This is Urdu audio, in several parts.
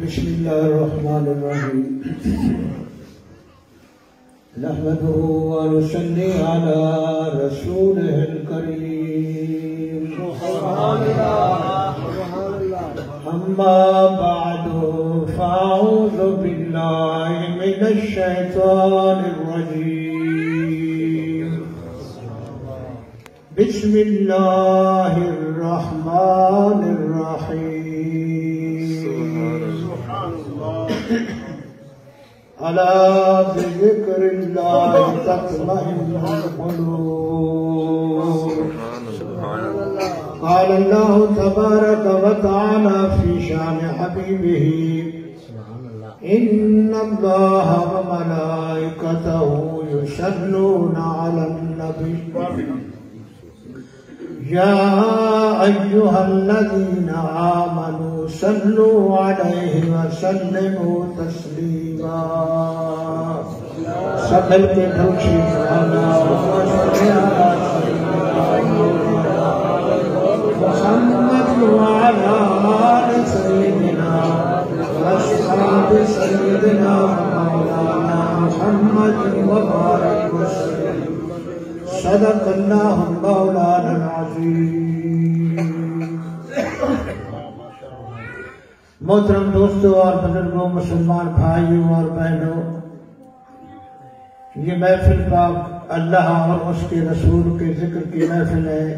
بسم الله الرحمن الرحيم نحمده ونصلي على رسوله الكريم سبحان الله أما بعد فأعوذ بالله من الشيطان الرجيم بسم الله الرحمن الرحيم ألا بذكر الله تطمئن القلوب قال الله تبارك وتعالى في شأن حبيبه إن الله وملائكته يصلون على النبي يا أيها الذين آمنوا صلوا عليه وسلموا تسليما سبل کے دھوشی محمد وعلى آل سيدنا وأصحاب سيدنا مولانا محمد وبارك وسلم صدق اللہ مولانا العظیم۔ محترم دوستوں اور بزرگوں، مسلمان بھائیوں اور بہنوں، یہ محفل پاک اللہ اور اس کے رسول کے ذکر کی محفل ہے۔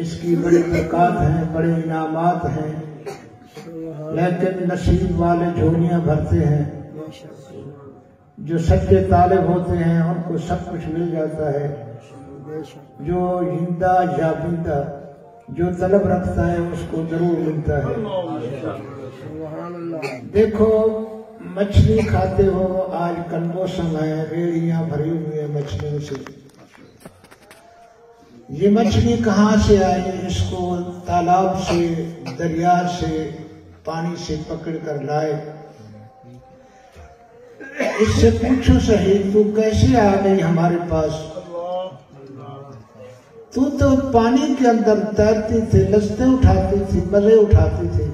اس کی بڑی برکات ہیں، بڑے انعامات ہیں، لیکن نصیب والے جھولیاں بھرتے ہیں۔ جو سچے طالب ہوتے ہیں ان کو سب کچھ مل جاتا ہے، جو ہندہ یا بندہ جو طلب رکھتا ہے اس کو ضرور ملتا ہے۔ دیکھو مچھلی کھاتے ہو، آج کل موسم ہے، ریڑیاں بھری ہوئی ہیں مچھلیوں سے۔ یہ مچھلی کہاں سے آئی؟ اس کو تالاب سے، دریا سے، پانی سے پکڑ کر لائے۔ اس سے پوچھو صحیح تو کیسے آ گئی ہمارے پاس؟ تو پانی کے اندر تیرتی تھی، لذتیں اٹھاتی تھی، مزے اٹھاتی تھی،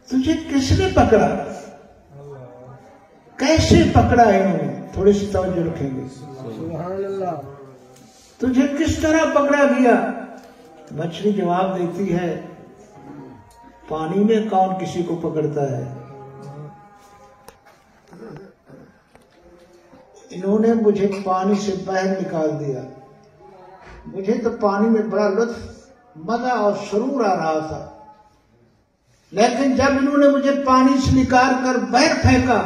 تجھے کس نے پکڑا؟ کیسے پکڑا انہوں نے؟ تھوڑی سی توجہ رکھیں گے۔ تجھے کس طرح پکڑا گیا؟ مچھلی جواب دیتی ہے پانی میں کون کسی کو پکڑتا ہے؟ انہوں نے مجھے پانی سے باہر نکال دیا۔ مجھے تو پانی میں بڑا لطف، مزہ اور سرور آ رہا تھا، لیکن جب انہوں نے مجھے پانی سے نکال کر باہر پھینکا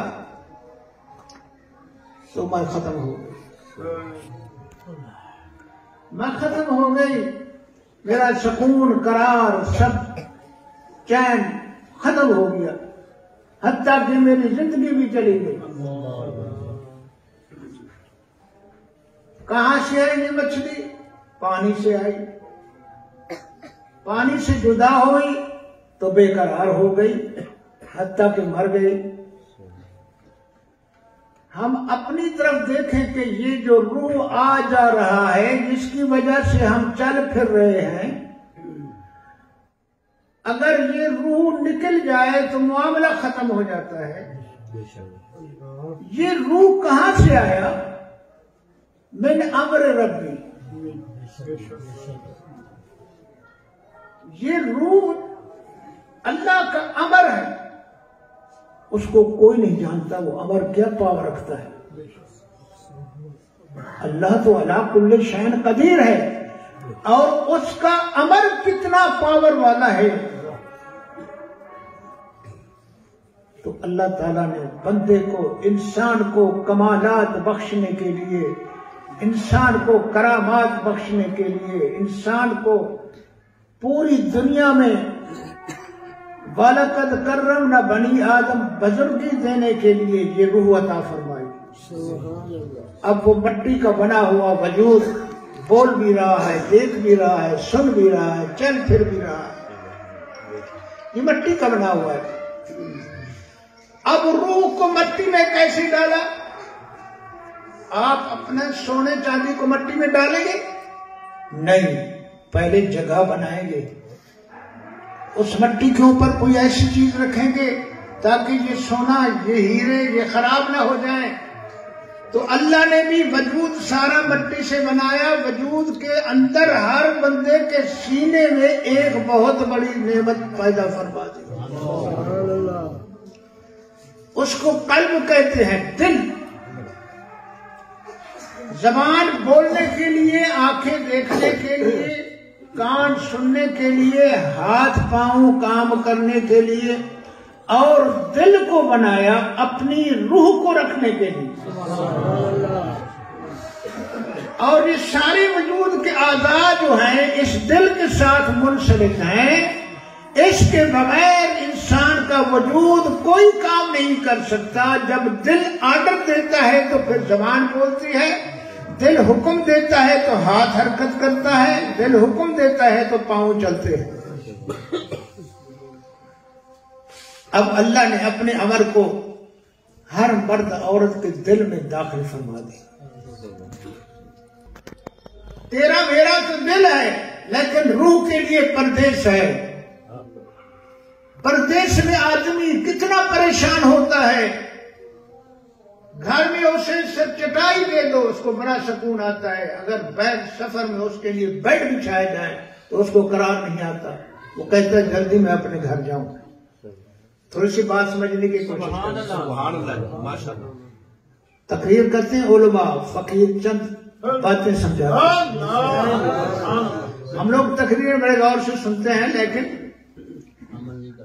تو میں ختم ہو گئی۔ میں ختم ہو گئی، میرا سکون، قرار، سب چین ختم ہو گیا، حتیٰ کہ میری زندگی بھی چلی گئی۔ کہاں سے آئی یہ مچھلی؟ پانی سے آئی۔ پانی سے جدا ہوئی تو بے قرار ہو گئی، حتیٰ کہ مر گئی۔ ہم اپنی طرف دیکھیں کہ یہ جو روح آ جا رہا ہے، جس کی وجہ سے ہم چل پھر رہے ہیں، اگر یہ روح نکل جائے تو معاملہ ختم ہو جاتا ہے۔ یہ روح کہاں سے آیا؟ من امر ربی۔ یہ روح اللہ کا امر ہے، اس کو کوئی نہیں جانتا وہ امر کیا پاور رکھتا ہے۔ اللہ تو علی کل شیء قدیر ہے، اور اس کا امر کتنا پاور والا ہے۔ تو اللہ تعالیٰ نے بندے کو، انسان کو کمالات بخشنے کے لیے، انسان کو کرامات بخشنے کے لیے، انسان کو پوری دنیا میں وَلَقَدْ كَرَّمْنَا بَنِي آدم بزرگی دینے کے لیے یہ روح عطا فرمائی۔ اب وہ مٹی کا بنا ہوا وجود بول بھی رہا ہے، دیکھ بھی رہا ہے، سن بھی رہا ہے، چل پھر بھی رہا ہے، یہ مٹی کا بنا ہوا ہے۔ اب روح کو مٹی میں کیسے ڈالا؟ آپ اپنے سونے چاندی کو مٹی میں ڈالیں گے؟ نہیں، پہلے جگہ بنائیں گے، اس مٹی کے اوپر کوئی ایسی چیز رکھیں گے تاکہ یہ سونا، یہ ہیرے، یہ خراب نہ ہو جائیں۔ تو اللہ نے بھی وجود سارا مٹی سے بنایا، وجود کے اندر ہر بندے کے سینے میں ایک بہت بڑی نعمت پیدا فرما دی، اس کو قلب کہتے ہیں، دل۔ زبان بولنے کے لیے، آنکھیں دیکھنے کے لیے، کان سننے کے لیے، ہاتھ پاؤں کام کرنے کے لیے، اور دل کو بنایا اپنی روح کو رکھنے کے لیے۔ اور یہ سارے وجود کے اعضاء جو ہیں اس دل کے ساتھ منسلک ہیں، اس کے بغیر انسان کا وجود کوئی کام نہیں کر سکتا۔ جب دل آرڈر دیتا ہے تو پھر زبان بولتی ہے، دل حکم دیتا ہے تو ہاتھ حرکت کرتا ہے، دل حکم دیتا ہے تو پاؤں چلتے ہیں۔ اب اللہ نے اپنے امر کو ہر مرد عورت کے دل میں داخل فرما دیا۔ تیرا میرا تو دل ہے، لیکن روح کے لیے پردیس ہے۔ پردیس میں آدمی کتنا پریشان ہوتا ہے، گھر میں اسے صرف چٹائی دے دو اس کو بڑا سکون آتا ہے، اگر بیڈ سفر میں اس کے لیے بیڈ بچھایا جائے تو اس کو قرار نہیں آتا، وہ کہتا ہے جلدی میں اپنے گھر جاؤں۔ تھوڑی سی بات سمجھنے کی کوشش کریں۔ تقریر کرتے ہیں علماء، فقیر چند باتیں سمجھا، ہم لوگ تقریر بڑے غور سے سنتے ہیں، لیکن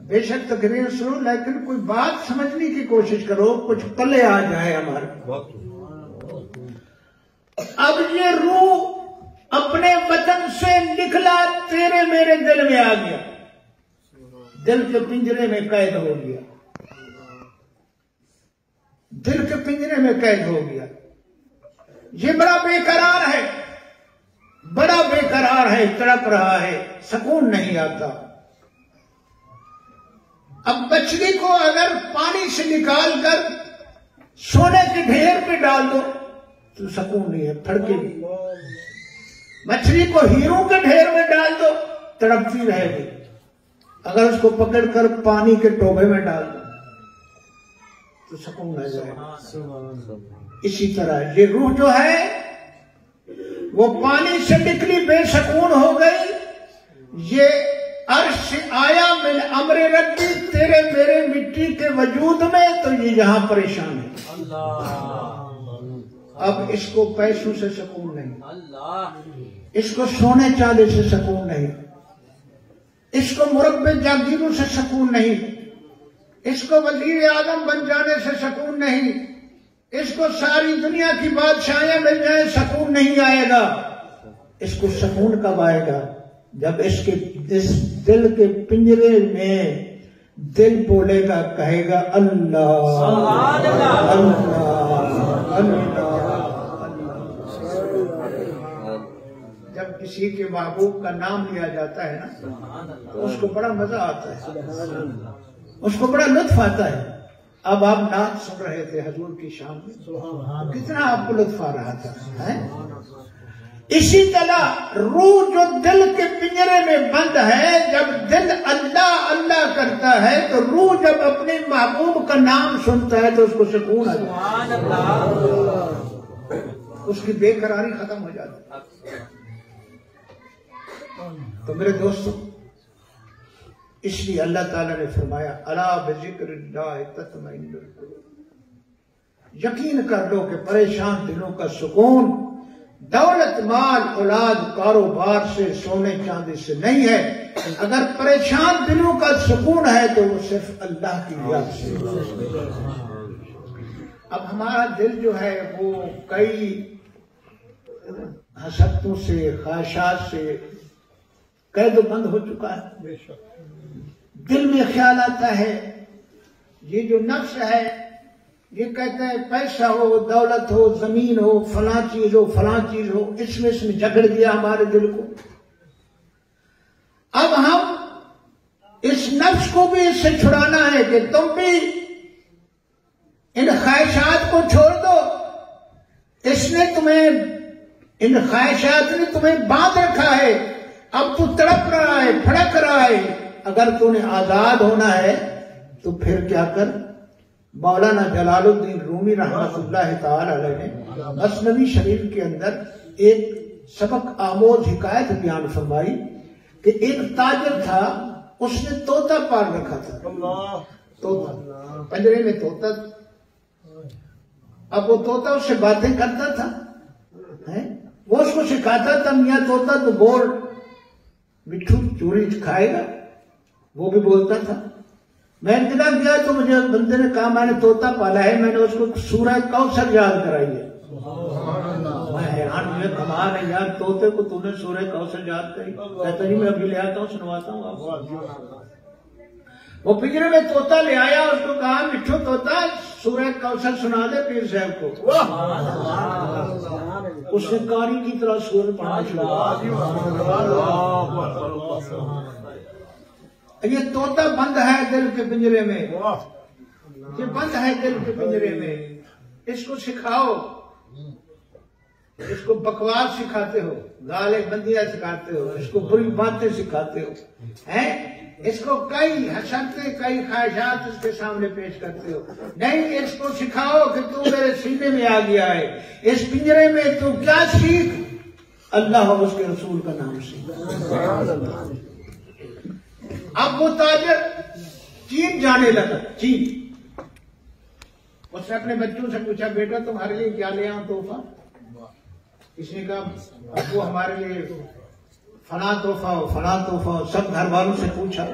بے شک تقریر سنو لیکن کوئی بات سمجھنے کی کوشش کرو، کچھ پلے آ جائے ہمارے۔ اب یہ روح اپنے وطن سے نکلا، تیرے میرے دل میں آ گیا، دل کے پنجرے میں قید ہو گیا، دل کے پنجرے میں قید ہو گیا۔ یہ بڑا بے قرار ہے، بڑا بے قرار ہے، تڑپ رہا ہے، سکون نہیں آتا۔ اب مچھلی کو اگر پانی سے نکال کر سونے کے ڈھیر پہ ڈال دو تو سکون نہیں ہے، پھڑکے گی۔ مچھلی کو ہیروں کے ڈھیر میں ڈال دو تڑپتی رہے گی، اگر اس کو پکڑ کر پانی کے ٹوبے میں ڈال دو تو سکون آ جائے گا۔ اسی طرح یہ روح جو ہے وہ پانی سے نکلی بے سکون ہو گئی، یہ عرش سے آیا من امر ربی، تیرے میرے مٹی کے وجود میں، تو یہ یہاں پریشان ہے۔ اب اس کو پیسوں سے سکون نہیں، اس کو سونے چاندی سے سکون نہیں، اس کو مربع جاگیروں سے سکون نہیں، اس کو وزیر اعظم بن جانے سے سکون نہیں، اس کو ساری دنیا کی بادشاہیں مل جائیں سکون نہیں آئے گا۔ اس کو سکون کب آئے گا؟ جب اس دل کے پنجرے میں دل بولے گا، کہے گا اللہ اللہ اللہ۔ جب کسی کے محبوب کا نام لیا جاتا ہے نا تو اس کو بڑا مزہ آتا ہے، اس کو بڑا لطف آتا ہے۔ اب آپ نعت سن رہے تھے حضور کی شان میں، کتنا آپ کو لطف آ رہا تھا۔ اسی طرح روح جو دل کے پنجرے میں بند ہے، جب دل اللہ اللہ کرتا ہے تو روح جب اپنے محبوب کا نام سنتا ہے تو اس کو سکون آ جاتا ہے، اس کی بے قراری ختم ہو جاتی ہے۔ تو میرے دوستو، اس لیے اللہ تعالیٰ نے فرمایا الا بذکر اللہ تطمئن القلوب، یقین کر لو کہ پریشان دلوں کا سکون دولت، مال، اولاد، کاروبار سے، سونے چاندی سے نہیں ہے۔ اگر پریشان دلوں کا سکون ہے تو وہ صرف اللہ کی یاد سے۔ اب ہمارا دل جو ہے وہ کئی حسرتوں سے، خواہشات سے قید و بند ہو چکا ہے۔ دل میں خیال آتا ہے، یہ جو نفس ہے یہ کہتا ہے پیسہ ہو، دولت ہو، زمین ہو، فلاں چیز ہو، فلاں چیز ہو، اس میں جگڑ دیا ہمارے دل کو۔ اب ہم اس نفس کو بھی اس سے چھڑانا ہے کہ تم بھی ان خواہشات کو چھوڑ دو، اس نے تمہیں، ان خواہشات نے تمہیں باندھ رکھا ہے، اب تو تڑپ رہا ہے، پھڑک رہا ہے۔ اگر تو نے آزاد ہونا ہے تو پھر کیا کر؟ مولانا جلال الدین رومی رحمۃ اللہ تعالی علیہ نے مثنوی شریف کے اندر ایک سبق آموز حکایت بیان فرمائی کہ ایک تاجر تھا، اس نے طوطا پال رکھا تھا، طوطا پنجرے میں طوطا۔ اب وہ طوطا اس سے باتیں کرتا تھا، وہ اس کو سکھاتا تھا، میاں طوطا تو بول، مٹھو چوری کھائے گا، وہ بھی بولتا تھا۔ میں ابتدا گیا تو مجھے بندے نے کہا میں نے طوطا پالا ہے، میں نے اس کو سورہ کوثر یاد کرائی ہے۔ میں حیران ہوئے، کمال ہے یار، طوطے کو تو نے سورہ کوثر یاد کری؟ کہتا نہیں میں ابھی لے آتا ہوں، سنواتا ہوں آپ کو۔ وہ پنجرے میں طوطا لے آیا، اس کو کہا مٹھو طوطا سورہ کوثر سنا دے پیر صاحب کو۔ اس نے قاری کی طرح سورہ پڑھنا شروع کیا۔ یہ طوطا بند ہے دل کے پنجرے میں، یہ بند ہے دل کے پنجرے میں، اس کو سکھاؤ۔ اس کو بکواس سکھاتے ہو، گالے بندیاں سکھاتے ہو، اس کو بری باتیں سکھاتے ہو، اس کو کئی حسرتیں، کئی خواہشات اس کے سامنے پیش کرتے ہو۔ نہیں، اس کو سکھاؤ کہ تو میرے سینے میں آ گیا ہے، اس پنجرے میں تو کیا سیکھ؟ اللہ اور اس کے رسول کا نام سیکھ۔ اب وہ تاجر چین جانے لگا، چین۔ اس نے اپنے بچوں سے پوچھا بیٹا تمہارے لیے کیا لے آؤں تحفہ؟ اس نے کہا ابو ہمارے لیے فلاں تحفہ ہو، فلاں تحفہ ہو، سب گھر والوں سے پوچھا۔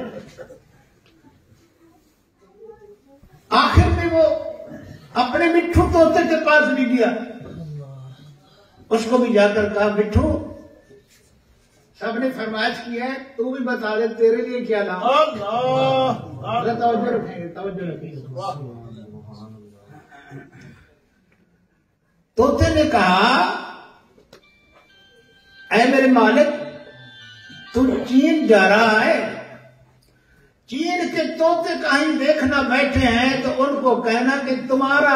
آخر میں وہ اپنے مٹھو طوطے کے پاس بھی گیا، اس کو بھی جا کر کہا مٹھو سب نے فرمائش کی ہے، تو بھی بتا دے تیرے لیے کیا لاؤں۔ توجہ رکھیں گے، توجہ رکھیں گے۔ طوطے نے کہا اے میرے مالک، تو چین جا رہا ہے، چین کے طوطے کہیں دیکھنا بیٹھے ہیں تو ان کو کہنا کہ تمہارا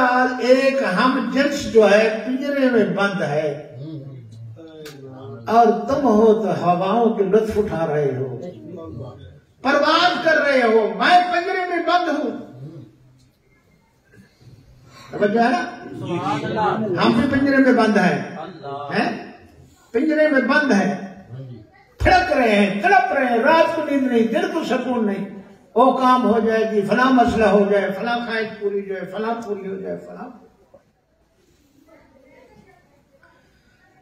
ایک ہم جنس جو ہے پنجرے میں بند ہے اور تم ہو تو ہواؤں کے لطف اٹھا رہے ہو، پرواز کر رہے ہو، میں پنجرے میں بند ہوں۔ سمجھ آیا نا؟ ہم بھی پنجرے میں بند ہیں، پنجرے میں بند ہیں، پھڑک رہے ہیں، تڑپ رہے ہیں، رات کو نیند نہیں، دل کو سکون نہیں، وہ کام ہو جائے گی، فلاں مسئلہ ہو جائے، فلاں خواہش پوری جو ہے، فلاں پوری ہو جائے، فلاں۔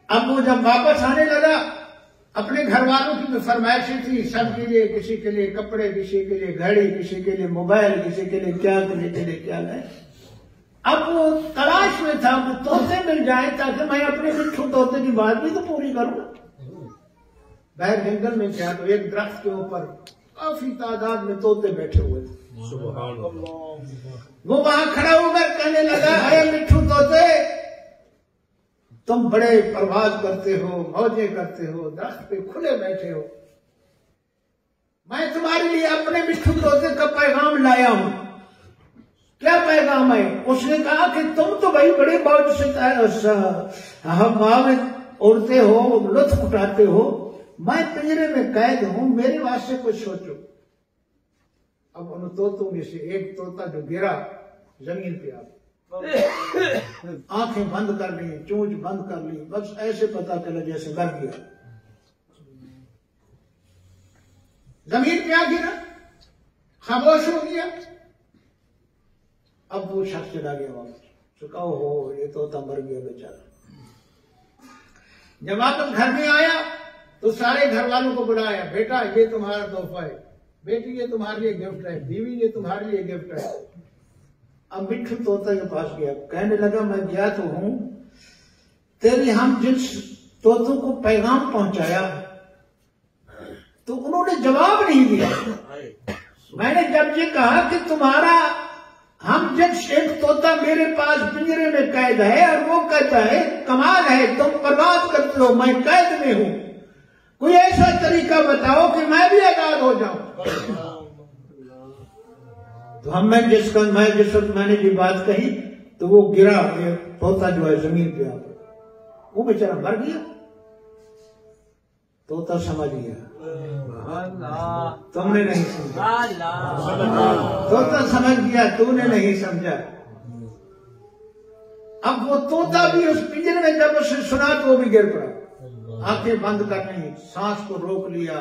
اب وہ جب واپس آنے لگا، اپنے گھر والوں کی جو فرمائشیں تھی، سب کے لیے، کسی کے لیے کپڑے، کسی کے لیے گھڑی، کسی کے لیے موبائل، کسی کے لیے کیا، کسی کے لیے کیا لائے۔ اب وہ تلاش میں تھا کہ طوطے مل جائیں تاکہ میں اپنے مٹھو طوطے کی بات بھی تو پوری کروں۔ باہر جنگل میں کیا تو ایک درخت کے اوپر کافی تعداد میں طوطے بیٹھے ہوئے تھے۔ وہ وہاں کھڑا ہو کر کہنے لگا اے مٹھو طوطے، تم بڑے پرواز کرتے ہو، موجیں کرتے ہو، درخت پہ کھلے بیٹھے ہو، میں تمہارے لیے اپنے مٹھو طوطے کا پیغام لایا ہوں۔ کیا پیغام ہے؟ اس نے کہا کہ تم تو بھائی بڑے موج سے ہوا میں اڑتے ہو، لطف اٹھاتے ہو، میں پنجرے میں قید ہوں، میرے واسطے کچھ سوچو۔ اب ان طوطوں میں سے ایک طوطا جو گرا زمین پہ آنکھیں بند کر لی، چونچ بند کر لی، بس ایسے پتا چلا جیسے مر گیا، زمین پہ آ گرا، خاموش ہو گیا۔ اب وہ شخص چلا گیا واپس، چکا ہو یہ طوطا مر گیا بیچارہ۔ جب واپس گھر میں آیا تو سارے گھر والوں کو بلایا، بیٹا یہ تمہارا تحفہ ہے، بیٹی یہ تمہارے لیے گفٹ ہے، بیوی یہ تمہارے لیے گفٹ ہے۔ اب مٹھو طوطا کے پاس گیا، کہنے لگا میں گیا تو ہوں، تیری ہم جنس طوطوں کو پیغام پہنچایا تو انہوں نے جواب نہیں دیا۔ میں نے جب یہ کہا کہ تمہارا ہم جنس ایک طوطا میرے پاس پنجرے میں قید ہے اور وہ کہتا ہے کمال ہے، تم پرواز کرتے ہو، میں قید میں ہوں، کوئی ایسا طریقہ بتاؤ کہ میں بھی آزاد ہو جاؤں۔ تو ہم جس وقت میں نے یہ بات کہی تو وہ گرا، طوطا جو ہے زمین پہ آ گیا۔ وہ بیچارہ مر گیا، طوطا سمجھ گیا، تم نے نہیں سمجھا، طوطا سمجھ گیا، تو نے نہیں سمجھا۔ اب وہ طوطا بھی اس پنجرے میں جب اسے سنا تو وہ بھی گر پڑا، آنکھیں بند کرنی، سانس کو روک لیا،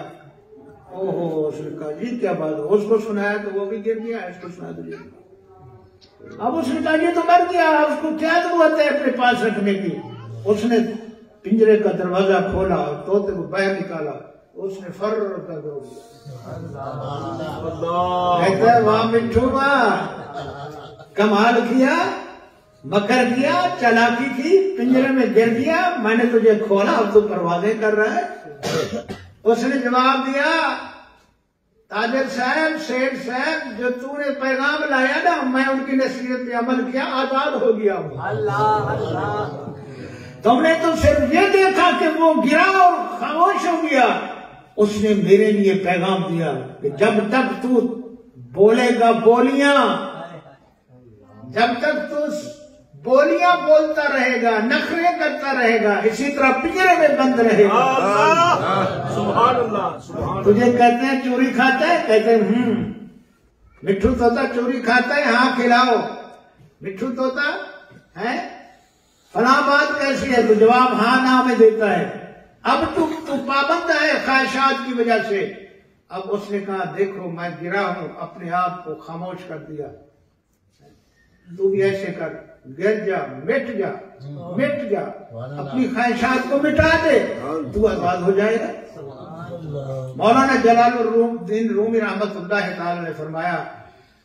اوہو، اس نے کہا جی کیا بات ہے، اس کو سنایا تو وہ بھی گر گیا، اس کو سنا تو گر گیا۔ اب اس نے کہا یہ تو مر گیا، اس کو کیا ضرورت ہے اپنے پاس رکھنے کی؟ اس نے پنجرے کا دروازہ کھولا اور طوطے کو باہر نکالا، اس نے فر کر دو کہتا ہے واہ مٹھو واہ، کمال کیا، مکر کیا، چالاکی کی، پنجرے میں گر گیا، میں نے تجھے کھولا، اب تو پروازیں کر رہا ہے۔ اس نے جواب دیا تاجر صاحب، سیٹ صاحب، جو تو نے پیغام لایا نا، میں ان کی نصیحت پہ عمل کیا، آزاد ہو گیا ہوں۔ تم نے تو صرف یہ دیکھا کہ وہ گرا اور خاموش ہو گیا، اس نے میرے لیے پیغام دیا کہ جب تک تو بولے گا بولیاں، جب تک تو بولیاں بولتا رہے گا، نخرے کرتا رہے گا، اسی طرح پنجرے میں بند رہے گا۔ سبحان اللہ۔ تجھے کہتے ہیں چوری کھاتا ہے، کہتے ہیں مٹھو طوطا چوری کھاتا ہے، ہاں کھلاؤ۔ مٹھو طوطا ہے فلاں بات کیسی ہے، تو جواب ہاں نہ میں دیتا ہے۔ اب تو پابند ہے خواہشات کی وجہ سے۔ اب اس نے کہا دیکھو میں گرا ہوں، اپنے آپ کو خاموش کر دیا، تو بھی ایسے کر، گر جا، مٹ جا، مٹ جا، اپنی خواہشات کو مٹا دے، تو آزاد ہو جائے گا۔ مولانا جلال الدین رومی رحمت اللہ تعالی نے فرمایا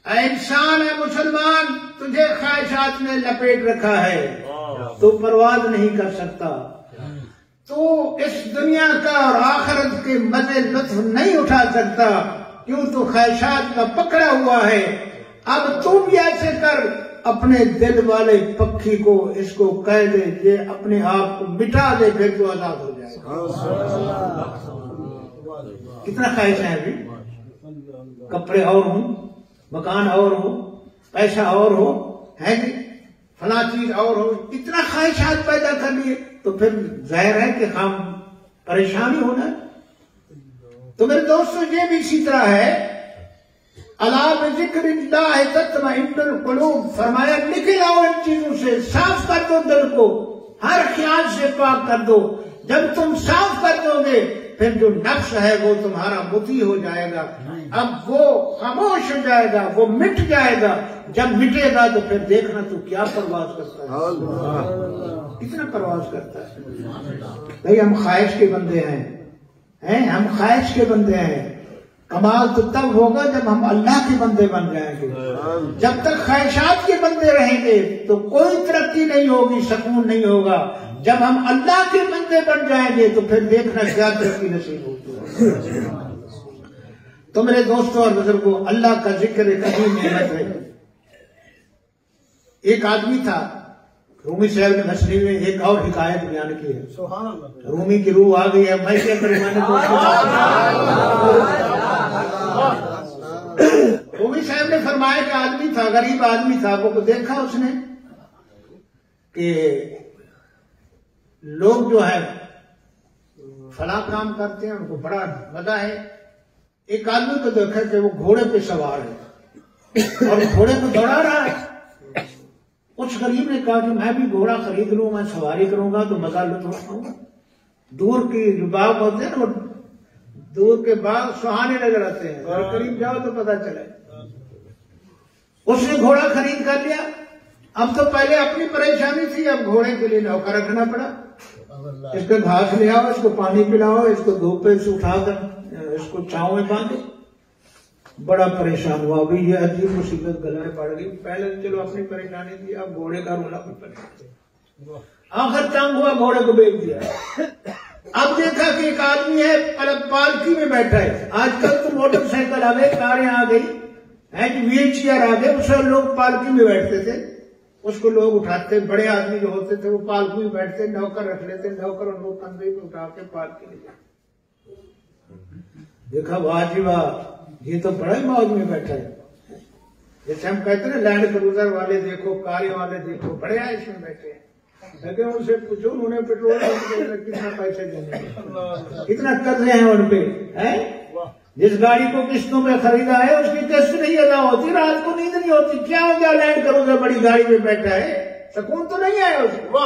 اے انسان، اے مسلمان، تجھے خواہشات نے لپیٹ رکھا ہے، تو پرواز نہیں کر سکتا، تو اس دنیا کا اور آخرت کے مزے لطف نہیں اٹھا سکتا، کیوں تو خواہشات کا پکڑا ہوا ہے۔ اب تو بھی ایسے کر، اپنے دل والے پکھی کو اس کو کہہ دے یہ اپنے آپ کو مٹا دے، پھر تو آزاد ہو جائے گا۔ کتنا خواہش ہے ابھی، کپڑے اور ہوں، مکان اور ہو، پیسہ اور ہو، ہے جی فلاں چیز اور ہو، اتنا خواہشات پیدا کر لیے تو پھر ظاہر ہے کہ ہم پریشانی ہونا۔ تو میرے دوستو یہ بھی اسی طرح ہے، الا بذکر اللہ تطمئن القلوب، فرمایا نکل آؤ ان چیزوں سے، صاف کر دو دل کو، ہر خیال سے پاک کر دو۔ جب تم صاف کر دو گے پھر جو نفس ہے وہ تمہارا مطیع ہو جائے گا، اب وہ خاموش ہو جائے گا، وہ مٹ جائے گا۔ جب مٹے گا تو پھر دیکھنا تو کیا پرواز کرتا ہے، کتنا پرواز کرتا ہے۔ بھئی ہم خواہش کے بندے ہیں، ہم خواہش کے بندے ہیں۔ کمال تو تب ہوگا جب ہم اللہ کے بندے بن جائیں گے۔ جب تک خواہشات کے بندے رہیں گے تو کوئی ترقی نہیں ہوگی، سکون نہیں ہوگا۔ جب ہم اللہ کے بندے بن جائیں گے تو پھر دیکھنا کیا ترقی نصیب ہوگی۔ تو میرے دوستوں اور بزرگوں، اللہ کا ذکر ایک عظیم نعمت ہے۔ ایک آدمی تھا، رومی صاحب نے مصنوی میں ایک اور حکایت بیان کی ہے۔ رومی کی روح آ گئی ہے، میں کیا کروں، میں نے رومی صاحب نے فرمایا کہ آدمی تھا، غریب آدمی تھا، وہ دیکھا اس نے کہ لوگ جو ہے فلاں کام کرتے ہیں، ان کو بڑا مزہ ہے۔ ایک آدمی کو دیکھا کہ وہ گھوڑے پہ سوار ہے اور گھوڑے کو دوڑا رہا ہے۔ اس غریب نے کہا کہ میں بھی گھوڑا خرید لوں، میں سواری کروں گا تو مزہ لطف اٹھاؤں گا۔ دور کی جو باغ ہوتے ہیں نا، دور کے باغ سہانے نظر آتے ہیں، اور قریب جاؤ تو پتہ چلے۔ اس نے گھوڑا خرید کر لیا۔ اب تو پہلے اپنی پریشانی تھی، اب گھوڑے کے لیے نوکر رکھنا پڑا۔ اس کو گھاس لے آؤ، اس کو پانی پلاؤ، اس کو دھوپ پہ سے اٹھا کر اس کو چھاؤں میں باندھو۔ بڑا پریشان ہوا، ابھی یہ عجیب مصیبت گلے پڑ گئی۔ پہلے چلو اپنی پریشانی تھی، اب گھوڑے کا رونا بھی پڑا۔ آخر تنگ ہوا، گھوڑے کو بیچ دیا۔ اب دیکھا کہ ایک آدمی ہے پالکی میں بیٹھا ہے۔ آج کل تو موٹر سائیکل آ گئی، کاریں آ گئی، ویل چیئر آ گئے، اس میں لوگ پالکی میں بیٹھتے تھے، اس کو لوگ اٹھاتے، بڑے آدمی جو ہوتے تھے وہ پالکی میں بیٹھتے، نوکر رکھ لیتے، نوکر ان کو کندھے پہ اٹھا کے پالکی لے جاتے۔ دیکھا واہ جی واہ، یہ تو بڑا ہی موج میں بیٹھا ہے۔ جیسے ہم کہتے ہیں لینڈ کروزر والے دیکھو، کاریں والے دیکھو، بڑے عائش میں بیٹھے ہیں۔ لیکن ان سے پوچھو انہوں نے پیٹرول میں کتنا پیسے دینے کتنا قرضے ہیں ان پہ. جس گاڑی کو قسطوں میں خریدا ہے اس کی قسط نہیں ادا ہوتی, رات کو نیند نہیں ہوتی. کیا ہو گیا لینڈ کرو گے بڑی گاڑی میں بیٹھا ہے, سکون تو نہیں آیا اس کو.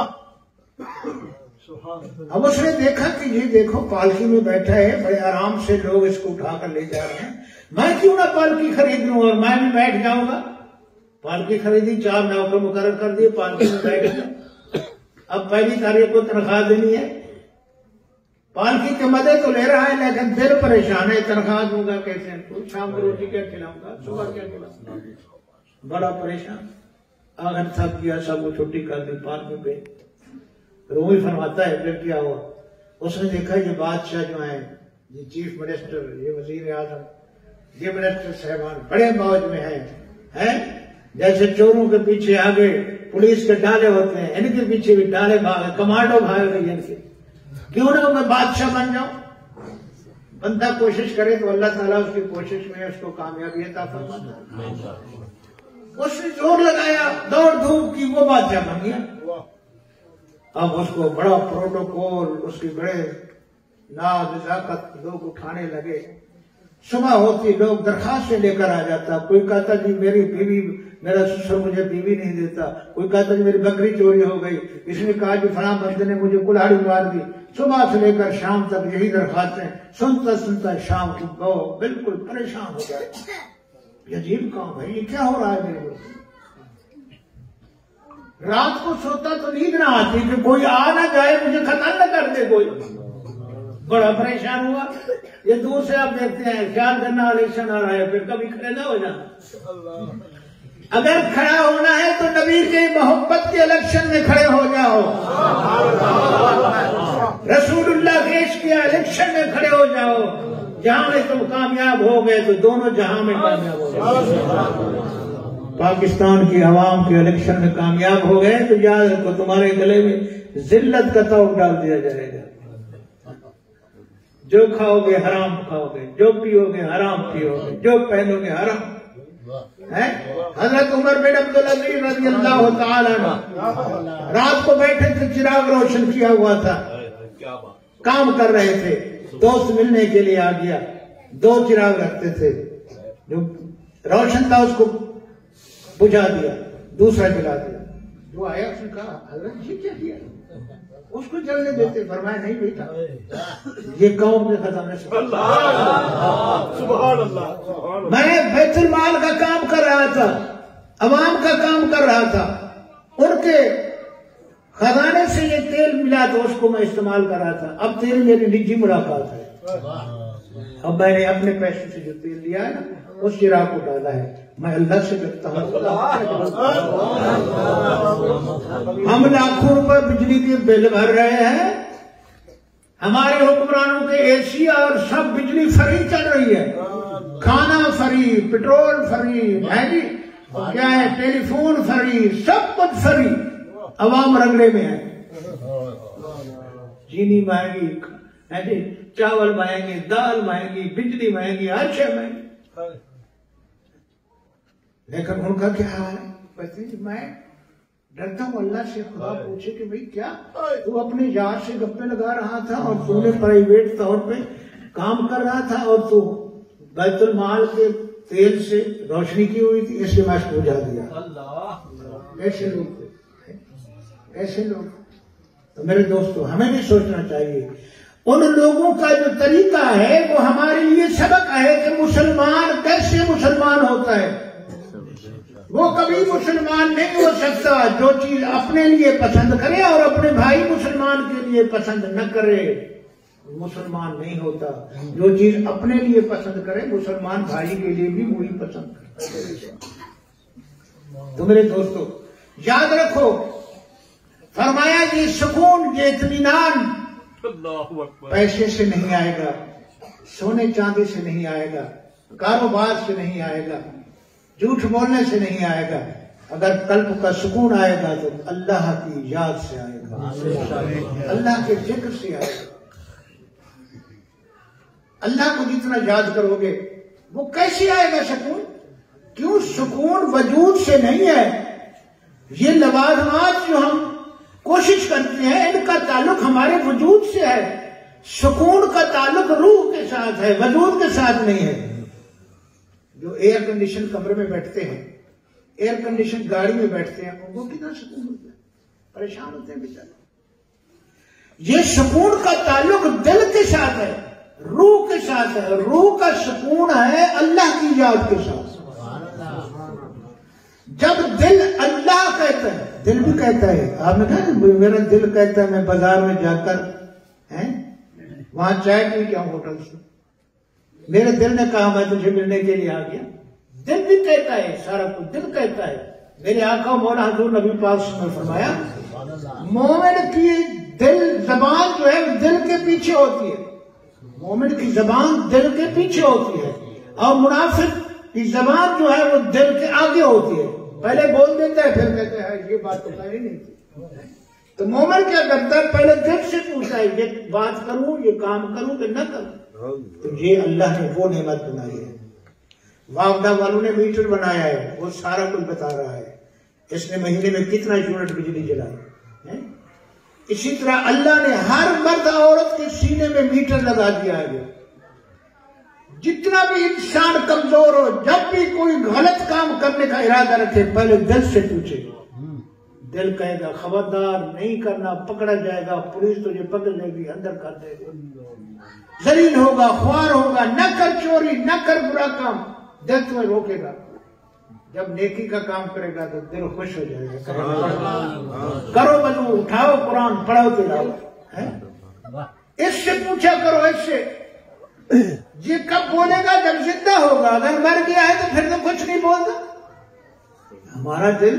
اب اس نے دیکھا کہ یہ دیکھو پالکی میں بیٹھا ہے, بڑے آرام سے لوگ اس کو اٹھا کر لے جا رہے ہیں, میں کیوں نہ پالکی خرید لوں اور میں بھی بیٹھ جاؤں گا. پالکی خریدی, 4 نوکر مقرر کر دیے, پالکی میں بیٹھ گیا. اب پہلی تاریخ کو تنخواہ دینی ہے. پالکی کے مدے تو لے رہا ہے لیکن دل پریشان ہے, تنخواہ دوں گا کیسے, شام کو روٹی کیا کھلاؤں گا, صبح کیا کھلاؤں گا, بڑا پریشان. آخر تھک گیا, سب کو چھٹی کر دی پالکی پہ. رومی فرماتا ہے پھر کیا ہوا. اس نے دیکھا یہ بادشاہ جو ہیں, یہ چیف منسٹر, یہ وزیر اعظم, یہ منسٹر صاحبان بڑے موج میں ہیں, جیسے چوروں کے پیچھے آگے پولیس کے ڈالے ہوتے ہیں, ان کے پیچھے بھی ڈالے بھاگے, کمانڈو بھاگ رہی ہے ان کے. کیوں نہ میں بادشاہ بن جاؤں. بندہ کوشش کرے تو اللہ تعالیٰ اس کی کوشش میں اس کو کامیابی عطا فرماتا ہے. اس نے زور لگایا, دوڑ دھوپ کی, وہ بادشاہ بن گیا. اب اس کو بڑا پروٹوکول, اس کی بڑے ناز نزاکت لوگ اٹھانے لگے. صبح ہوتی لوگ درخواستیں لے کر آ جاتا. کوئی کہتا جی میری بیوی, میرا سسر مجھے بیوی نہیں دیتا. کوئی کہتا جی میری بکری چوری ہو گئی, اس نے کہا کہ فلاں بندے نے مجھے کلاڑی مار دی. صبح سے لے کر شام تک یہی درخواستیں سنتا سنتا شام کو بالکل پریشان ہو گئے. یہ عجیب کام ہے, یہ کیا ہو رہا ہے میرے کو. رات کو سوتا تو نیند نہ آتی کہ کوئی آ نہ جائے, مجھے ختم نہ کر دے کوئی. بڑا پریشان ہوا. یہ دور سے آپ دیکھتے ہیں, خیال کرنا الیکشن آ رہا ہے, پھر کبھی کھڑے نہ ہو جانا. اگر کھڑا ہونا ہے تو نبی کے محبت کے الیکشن میں کھڑے ہو جاؤ. رسول اللہ کے عشق کے الیکشن میں کھڑے ہو جاؤ. جہاں میں تم کامیاب ہو گئے تو دونوں جہاں میں کامیاب ہو گئے. پاکستان کی عوام کے الیکشن میں کامیاب ہو گئے تو یاد رکھو تمہارے گلے میں ذلت کا توق ڈال دیا جائے گا. جو کھاؤ گے حرام کھاؤ گے, جو پیو گے حرام پیو گے, جو پہنو گے حرام. حضرت عمر بن عبدالعزیز رضی اللہ تعالی عنہ رات کو بیٹھے تھے, چراغ روشن کیا ہوا تھا, کام کر رہے تھے. دوست ملنے کے لیے آ گیا, 2 چراغ رکھتے تھے, جو روشن تھا اس کو بجھا دیا, دوسرا جلا دیا. جو آیا اس نے کہا حضرت یہ کیا کیا, اس کو جلنے دیتے. فرمایا نہیں بیٹا, یہ قوم کے خزانے سے, سبحان اللہ, میں بیت المال کا کام کر رہا تھا, عوام کا کام کر رہا تھا, ان کے خزانے سے یہ تیل ملا تو اس کو میں استعمال کر رہا تھا. اب تیل میری نجی ملاقات ہے. اب میں نے اپنے پیسے سے جو تیل لیا ہے نا, اس چراغ کو ڈالا ہے. میں اللہ سے کرتا ہوں, ہم لاکھوں روپے بجلی کے بل بھر رہے ہیں, ہمارے حکمرانوں کے اے سی اور سب بجلی فری چل رہی ہے, کھانا فری, پیٹرول فری, کیا ہے ٹیلی فون فری, سب کچھ فری. عوام رگڑے میں ہے. چینی مہنگی, چاول مہنگی, دال مہنگی, بجلی مہنگی, ہر شے مہنگی. لیکن ان کا کیا حال ہے. میں ڈرتا ہوں اللہ سے, خدا پوچھے کہ بھئی کیا تو اپنے یار سے گپے لگا رہا تھا اور تو نے پرائیویٹ طور پہ کام کر رہا تھا اور تو بیت المال کے تیل سے روشنی کی ہوئی تھی, اس لیے میں اس کو بجھا دیا. ایسے لوگ ایسے لوگ. تو میرے دوستو ہمیں بھی سوچنا چاہیے. ان لوگوں کا جو طریقہ ہے وہ ہمارے لیے سبق ہے کہ مسلمان کیسے مسلمان ہوتا ہے. وہ کبھی مسلمان نہیں ہو سکتا جو چیز اپنے لیے پسند کرے اور اپنے بھائی مسلمان کے لیے پسند نہ کرے, مسلمان نہیں ہوتا. جو چیز اپنے لیے پسند کرے مسلمان بھائی کے لیے بھی وہی پسند کرے. تو میرے دوستو یاد رکھو, فرمایا یہ سکون, یہ اطمینان پیسے سے نہیں آئے گا, سونے چاندی سے نہیں آئے گا, کاروبار سے نہیں آئے گا, جھوٹ بولنے سے نہیں آئے گا. اگر قلب کا سکون آئے گا تو اللہ کی یاد سے آئے گا, اللہ کے ذکر سے آئے گا. اللہ کو جتنا یاد کرو گے وہ کیسے آئے گا سکون. کیوں سکون وجود سے نہیں ہے. یہ لوازمات جو ہم کوشش کرتے ہیں، ان کا تعلق ہمارے وجود سے ہے. سکون کا تعلق روح کے ساتھ ہے، وجود کے ساتھ نہیں ہے. جو ایئر کنڈیشن کمرے میں بیٹھتے ہیں، ایئر کنڈیشن گاڑی میں بیٹھتے ہیں، ان کو کتنا سکون ہوتا ہے، پریشان ہوتے ہیں بیچارے. یہ سکون کا تعلق دل کے ساتھ ہے، روح کے ساتھ ہے. روح کا سکون ہے اللہ کی یاد کے ساتھ. جب دل اللہ کہتا ہے، دل بھی کہتا ہے، آپ نے کہا میرا دل کہتا ہے میں بازار میں جا کر وہاں چائے پی کے آؤں ہوٹل سے، میرے دل نے کہا میں تجھے ملنے کے لیے آ گیا. دل بھی کہتا ہے، سارا کچھ دل کہتا ہے. میرے آقا مولا حضور نبی پاک نے فرمایا مومن کی دل زبان جو ہے دل کے پیچھے ہوتی ہے. مومن کی زبان دل کے پیچھے ہوتی ہے، اور منافق کی زبان جو ہے وہ دل کے آگے ہوتی ہے. پہلے بول دیتا ہے پھر کہتے ہیں یہ بات تو کہی نہیں تھی. تو مومن کیا کرتا ہے؟ پہلے دل سے پوچھتا ہے یہ بات کروں، یہ کام کروں کہ نہ کروں. تو یہ اللہ نے وہ نعمت بنائی ہے. واوڈا والوں نے میٹر بنایا ہے، وہ سارا کچھ بتا رہا ہے اس نے مہینے میں کتنا یونٹ بجلی جلائی. اسی طرح اللہ نے ہر مرد عورت کے سینے میں میٹر لگا دیا ہے. جتنا بھی انسان کمزور ہو، جب بھی کوئی غلط کام کرنے کا ارادہ رکھے پہلے دل سے پوچھے. دل کہے گا خبردار نہیں کرنا، پکڑا جائے گا، پولیس تجھے پکڑ لے گی، اندر کر دے گا. ذلیل ہوگا، خوار ہوگا، نہ کر چوری، نہ کر برا کام. دل تمہیں روکے گا. جب نیکی کا کام کرے گا تو دل خوش ہو جائے گا. کرو بلو، اٹھاؤ قرآن، پڑھو تلاوت. اس سے پوچھا کرو، اس سے. یہ کب بولے گا؟ جب زندہ ہوگا. اگر مر گیا ہے تو پھر تو کچھ نہیں بولتا. ہمارا دل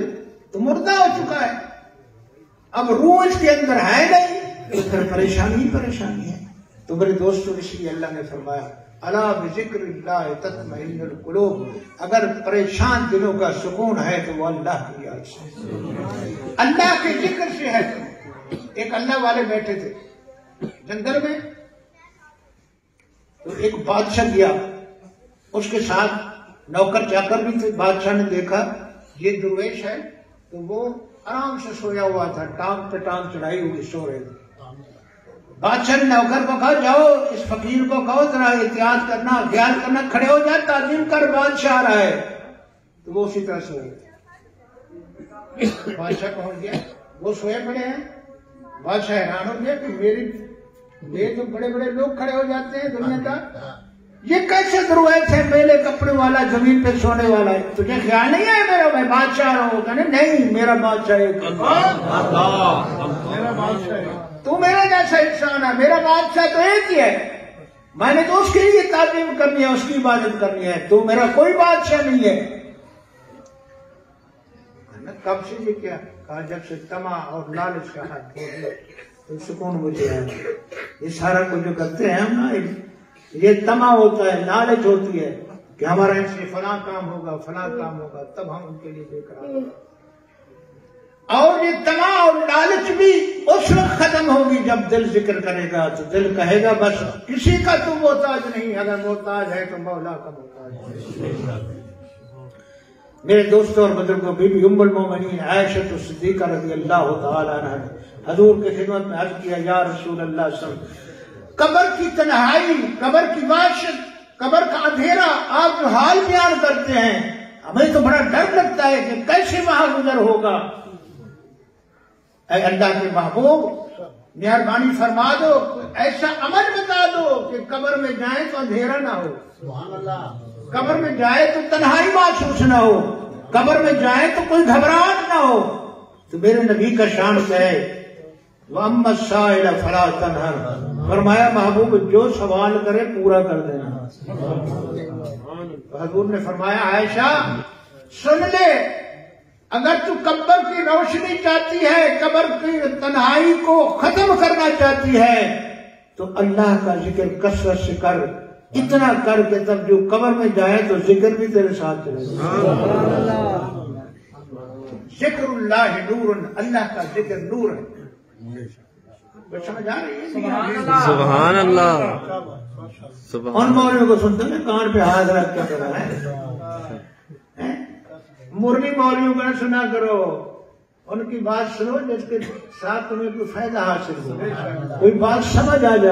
تو مردہ ہو چکا ہے، اب روح اس کے اندر ہے نہیں، تو پھر پریشانی پریشانی ہے. تو میرے دوستوں اس لیے اللہ نے فرمایا الا بذکر اللہ تطمئن القلوب. اگر پریشان دلوں کا سکون ہے تو وہ اللہ کی یاد سے، اللہ کے ذکر سے ہے. ایک اللہ والے بیٹھے تھے جنگل میں، تو ایک بادشاہ گیا، اس کے ساتھ نوکر چاکر بھی تھے. بادشاہ نے دیکھا یہ درویش ہے، تو وہ آرام سے سویا ہوا تھا، ٹانگ پہ ٹانگ چڑھائی ہوئی سو رہے تھے. بادشاہ نے نوکر کو کہا جاؤ اس فقیر کو کہو ذرا احتیاط کرنا، خیال کرنا، کھڑے ہو جا، تعظیم کر، بادشاہ آ رہا ہے. تو وہ اسی طرح سوئے. بادشاہ پہنچ گیا، وہ سوئے پڑے ہیں. بادشاہ حیران ہو گیا کہ یہ تو بڑے بڑے لوگ کھڑے ہو جاتے ہیں دنیا کا، یہ کیسے درویش ہے، میلے کپڑے والا، زمین پہ سونے والا ہے. تجھے خیال نہیں ہے میرا میں بادشاہ رہا ہوں؟ کہنے نہیں، میرا بادشاہ ایک، میرا بادشاہ ہے. تو میرا جیسا انسان ہے، میرا بادشاہ تو ایک ہی ہے. میں نے تو اس کے لیے تعظیم کرنی ہے، اس کی عبادت کرنی ہے. تو میرا کوئی بادشاہ نہیں ہے. کب سے یہ کیا؟ کہا جب سے طمع اور لالچ کا حد ہو گیا تو سکون مجھے ہے. یہ سارا کچھ جو کرتے ہیں ہم نا، یہ طمع ہوتا ہے، لالچ ہوتی ہے کہ ہمارا ان سے فلاں کام ہوگا، فلاں کام ہوگا، تب ہم ان کے لیے بے قرار. اور یہ طمع اور لالچ بھی اس وقت ختم ہوگی جب دل ذکر کرے گا. تو دل کہے گا بس کسی کا تو محتاج نہیں، اگر محتاج ہے تو مولا کا محتاج ہے. میرے دوستوں اور بزرگوں، بی بی ام المومنین عائشہ صدیقہ رضی اللہ تعالی عنہ نے حضور کی خدمت میں عرض کیا یا رسول اللہ صلی اللہ علیہ وسلم، قبر کی تنہائی، قبر کی وحشت، قبر کا اندھیرا آپ جو حال بیان کرتے ہیں، ہمیں تو بڑا ڈر لگتا ہے کہ کیسے وہاں گزر ہوگا. اے اللہ کے محبوب، مہربانی فرما دو، ایسا عمل بتا دو کہ قبر میں جائیں تو اندھیرا نہ ہو، قبر میں جائے تو تنہائی محسوس نہ ہو، قبر میں جائے تو کوئی گھبراہٹ نہ ہو. تو میرے نبی کا شان ہے وَأَمَّا السَّائِلَ فَلَا تَنْهَرْ، فرمایا محبوب جو سوال کرے پورا کر دینا. حضور نے فرمایا عائشہ سن لے، اگر تو قبر کی روشنی چاہتی ہے، قبر کی تنہائی کو ختم کرنا چاہتی ہے، تو اللہ کا ذکر کثرت سے کر، اتنا کر کے تب جو قبر میں جائے تو ذکر بھی تیرے ساتھ چلے. ذکر اللہ نور، اللہ کا ذکر نور ہے. سمجھ آ رہی ہے؟ سبحان اللہ. ان مولویوں کو سنتے ہیں کان پہ ہاتھ رکھ کے کرا ہے. مرغی مولویوں کو نہ سنا کرو، ان کی بات سنو جس کے ساتھ تمہیں کوئی فائدہ حاصل ہو، کوئی بات سمجھ آ جائے۔